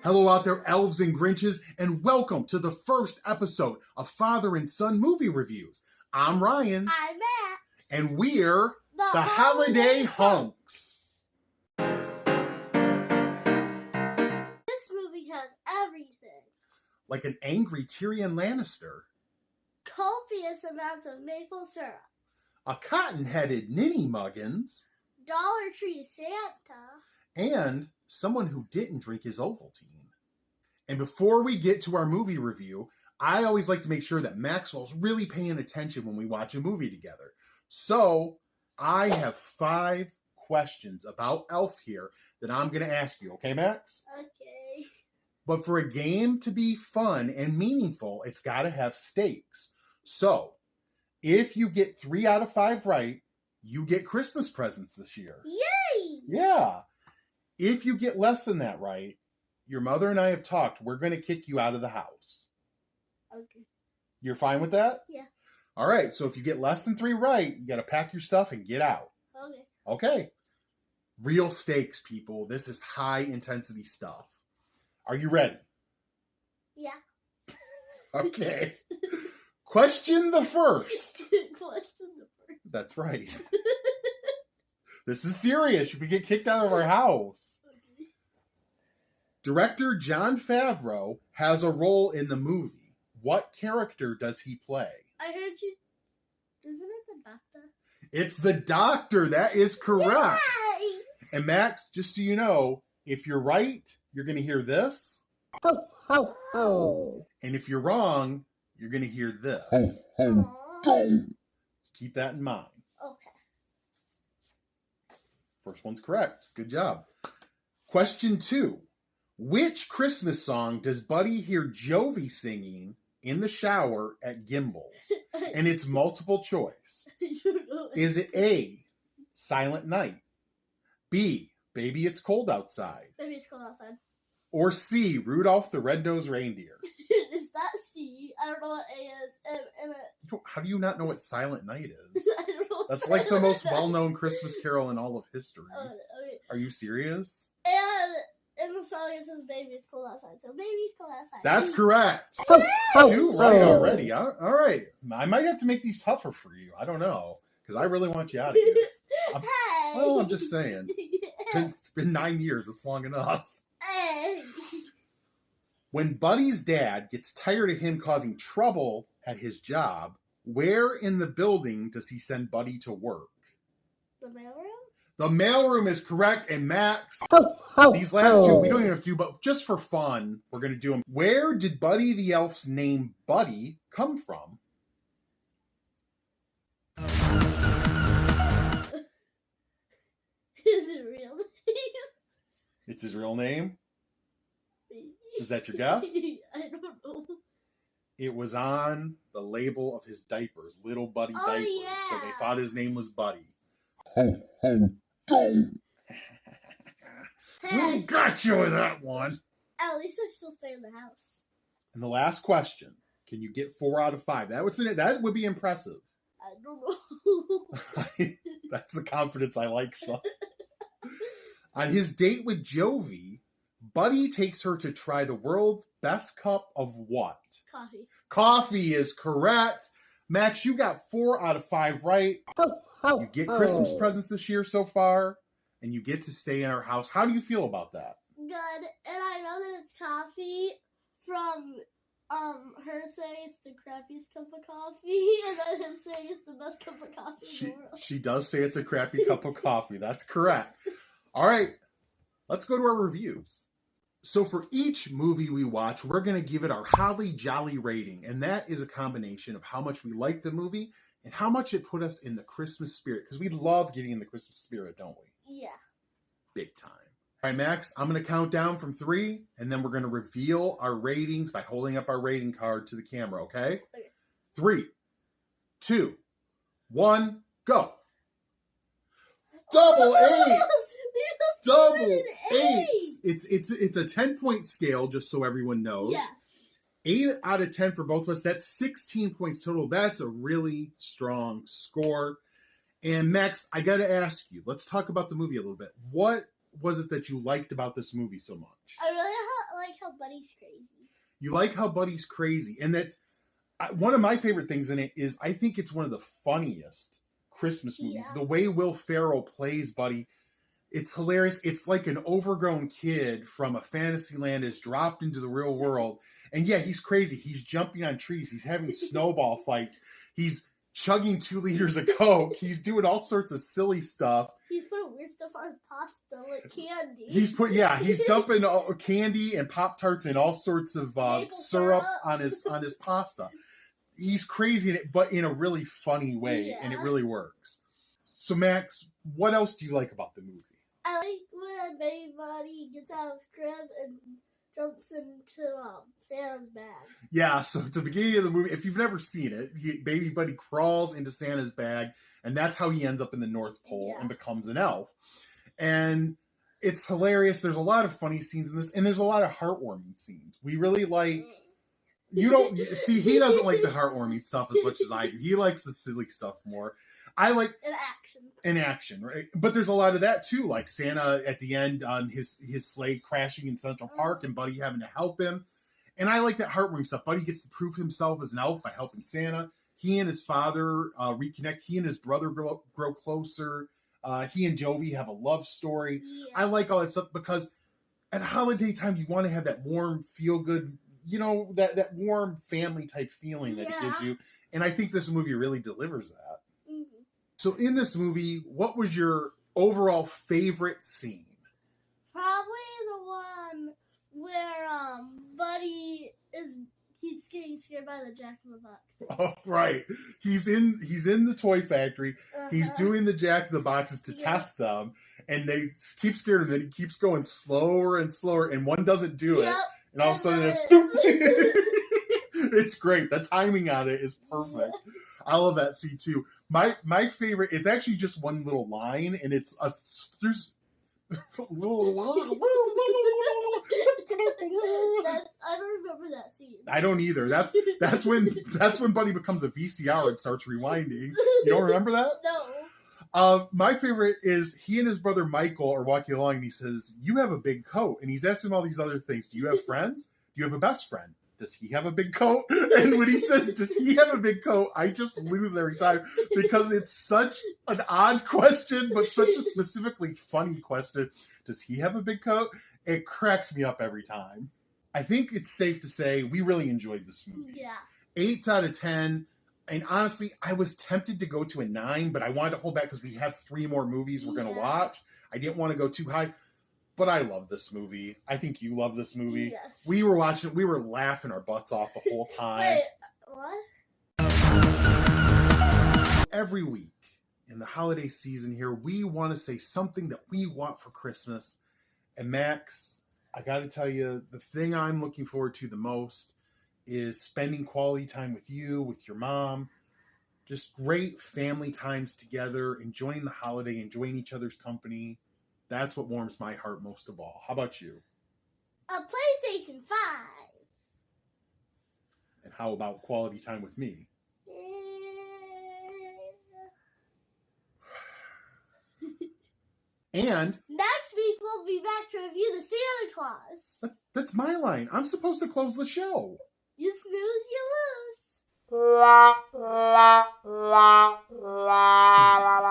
Hello out there, elves and Grinches, and welcome to the first episode of Father and Son Movie Reviews. I'm Ryan. I'm Matt. And we're the Holiday Hunks. This movie has everything. Like an angry Tyrion Lannister. Copious amounts of maple syrup. A cotton-headed Ninny Muggins. Dollar Tree Santa. And someone who didn't drink his Ovaltine. And before we get to our movie review, I always like to make sure that Maxwell's really paying attention when we watch a movie together. So I have 5 questions about Elf here that I'm going to ask you. Okay, Max? Okay. But for a game to be fun and meaningful, it's got to have stakes. So if you get 3 out of 5 right, you get Christmas presents this year. Yay! Yeah. If you get less than that right, your mother and I have talked. We're going to kick you out of the house. Okay. You're fine with that? Yeah. All right. So if you get less than 3 right, you got to pack your stuff and get out. Okay. Okay. Real stakes, people. This is high intensity stuff. Are you ready? Yeah. Okay. Question the first. Question the first. That's right. This is serious. You could get kicked out of our house. Okay. Director Jon Favreau has a role in the movie. What character does he play? I heard you. Isn't it the doctor? It's the Doctor. That is correct. Yay! And Max, just so you know, if you're right, you're going to hear this. Ho, ho, ho. And if you're wrong, you're going to hear this. Ho, ho, Keep that in mind. Okay. First one's correct. Good job. Question 2. Which Christmas song does Buddy hear Jovi singing in the shower at Gimbel's? And it's multiple choice. Is it A, Silent Night? B, Baby It's Cold Outside? Maybe it's cold outside. Or C, Rudolph the Red-Nosed Reindeer? Is that C? I don't know what A is. And How do you not know what Silent Night is? I don't know. That's like the most well-known Christmas carol in all of history. Okay. Are you serious? And in the song it says "Baby, it's cold outside." So "Baby, it's cold outside." That's correct. ho, ho, 2 right ho. already. All right. I might have to make these tougher for you. I don't know. Because I really want you out of here. Hey. Well, I'm just saying. It's been 9 years. It's long enough. Hey. When Buddy's dad gets tired of him causing trouble at his job, where in the building does he send Buddy to work? The mailroom? The mailroom is correct. And Max, Ho, ho, these last 2 ho. we don't even have to do, but just for fun, we're going to do them. Where did Buddy the Elf's name Buddy come from? Is it real? It's his real name? Is that your guess? I don't know. It was on the label of his diapers, Little Buddy Oh, diapers. yeah. So they thought his name was Buddy. Ho, ho, ho. Who got you with that one? At least I still stay in the house. And the last question. Can you get 4 out of 5? That would be impressive. I don't know. That's the confidence I like, son. On his date with Jovi, Buddy takes her to try the world's best cup of what? Coffee. Coffee is correct. Max, you got 4 out of 5 right. Ho, ho, You get ho. Christmas presents this year so far, and you get to stay in our house. How do you feel about that? Good. And I know that it's coffee from her saying it's the crappiest cup of coffee, and then him saying it's the best cup of coffee in the world. She does say it's a crappy cup of coffee. That's correct. All right, let's go to our reviews. So for each movie we watch, we're going to give it our holly jolly rating, and that is a combination of how much we like the movie and how much it put us in the Christmas spirit, because we love getting in the Christmas spirit, don't we? Yeah. Big time. All right, Max, I'm going to count down from 3, and then we're going to reveal our ratings by holding up our rating card to the camera, okay? Okay. 3, 2, 1, go. Double 8! Double 8! It's a 10-point scale, just so everyone knows. Yes. 8 out of 10 for both of us. That's 16 points total. That's a really strong score. And Max, I got to ask you, let's talk about the movie a little bit. What was it that you liked about this movie so much? I really like how Buddy's crazy. You like how Buddy's crazy. And that's one of my favorite things in it is I think it's one of the funniest Christmas movies. Yeah. The way Will Ferrell plays Buddy, it's hilarious. It's like an overgrown kid from a fantasy land is dropped into the real world. And yeah, he's crazy. He's jumping on trees. He's having snowball fights. He's chugging 2 liters of Coke. He's doing all sorts of silly stuff. He's putting weird stuff on his pasta, like candy. He's dumping candy and Pop-Tarts and all sorts of Maple syrup syrup. on his pasta. He's crazy in it, but in a really funny way, and it Yeah. really works. So Max, what else do you like about the movie? I like when Baby Buddy gets out of his crib and jumps into Santa's bag. Yeah, so at the beginning of the movie, if you've never seen it, Baby Buddy crawls into Santa's bag, and that's how he ends up in the North Pole Yeah. and becomes an elf. And it's hilarious. There's a lot of funny scenes in this, and there's a lot of heartwarming scenes. We really like... You don't... See, he doesn't like the heartwarming stuff as much as I do. He likes the silly stuff more. I like In action. action, right? But there's a lot of that too, like Santa at the end on his sleigh crashing in Central Park and Buddy having to help him. And I like that heartwarming stuff. Buddy gets to prove himself as an elf by helping Santa. He and his father reconnect. He and his brother grow closer. He and Jovi have a love story. Yeah. I like all that stuff because at holiday time, you want to have that warm, feel-good, you know, that warm family type feeling that it gives Yeah. you. And I think this movie really delivers that. Mhm. So in this movie, what was your overall favorite scene? Probably the one where Buddy keeps getting scared by the Jack in the Box. Oh, right. He's in the toy factory. He's Uh-huh. doing the Jack in the Boxes to Yeah. test them, and they keep scaring him. Then he keeps going slower and slower, and one doesn't do it, Yep. and all of a sudden And it's it's great. The timing on it is perfect. I love that scene too. My favorite. It's actually just one little line, and there's. I don't remember that scene. I don't either. That's when Buddy becomes a VCR and starts rewinding. You don't remember that? No. My favorite is he and his brother Michael are walking along and he says, "You have a big coat," and he's asking him all these other things. Do you have friends? Do you have a best friend? Does he have a big coat? And when he says, "Does he have a big coat?" I just lose every time because it's such an odd question, but such a specifically funny question. Does he have a big coat? It cracks me up every time. I think it's safe to say we really enjoyed this movie. Yeah. 8 out of 10. And honestly, I was tempted to go to a 9, but I wanted to hold back because we have 3 more movies we're going to Yeah. watch. I didn't want to go too high, but I love this movie. I think you love this movie. Yes. We were watching it. We were laughing our butts off the whole time. Wait, what? Every week in the holiday season here, we want to say something that we want for Christmas. And Max, I got to tell you, the thing I'm looking forward to the most is spending quality time with you, with your mom. Just great family times together, enjoying the holiday, enjoying each other's company. That's what warms my heart most of all. How about you? A PlayStation 5. And how about quality time with me? And Next week we'll be back to review the Santa Claus. that's my line. I'm supposed to close the show. You snooze, you lose. La la la la la